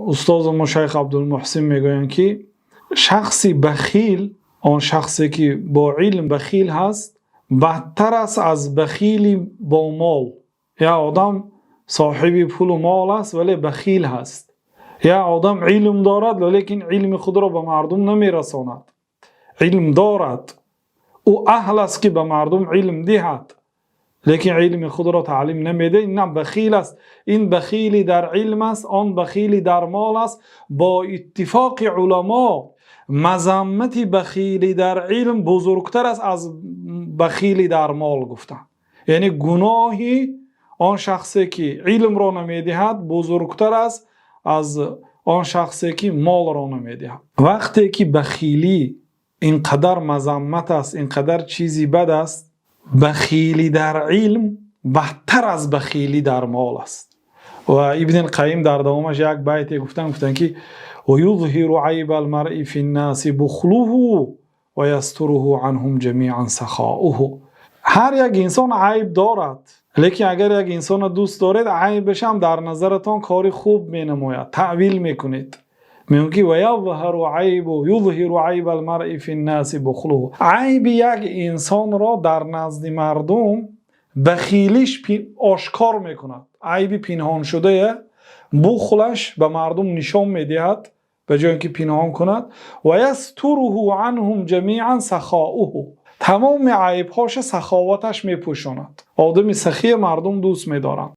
استاد شیخ عبدالمحسن میگویند که شخصی بخیل، آن شخصی که با علم بخیل هست، بدتر است از بخیلی با مال. یا آدم صاحب پول و مال است ولی بخیل هست، یا آدم علم دارد ولیکن علم خود را به مردم نمیرساند. علم دارد، او اهل است که به مردم علم دهد، لیکن علم خود را تعلیم نمیده. این نه بخیل است. این بخیلی در علم است، آن بخیلی در مال است. با اتفاق علما مذمت بخیلی در علم بزرگتر است از بخیلی در مال گفتن. یعنی گناهی آن شخصی که علم را نمیدهد بزرگتر است از آن شخصی که مال را نمیدهد. وقتی که بخیلی اینقدر مذمت است، اینقدر چیزی بد است، بخیلی در علم بهتر از بخیلی در مال است. و ابن القیم در دوامش یک بیت گفتن که و یظهر عیب المرء فی الناس بخله و یستره عنهم جمیعا سخاؤه. هر یک انسان عیب دارد، لیکن اگر یک انسان دوست دارید عیبش هم در نظرتان کاری خوب می نماید، تعویل میکنید. میگن که و یظهر عیب المرء فی الناس بخله. عیب یک انسان را در نزد مردم بخیلیش آشکار میکند. عیب پنهان شده بخلش به مردم نشان میدهد به جای اینکه پنهان کند. و یستره عنهم جمیعا سخاؤه. تمام عیبهاش سخاوتش میپوشاند. آدم سخی مردم دوست میدارند.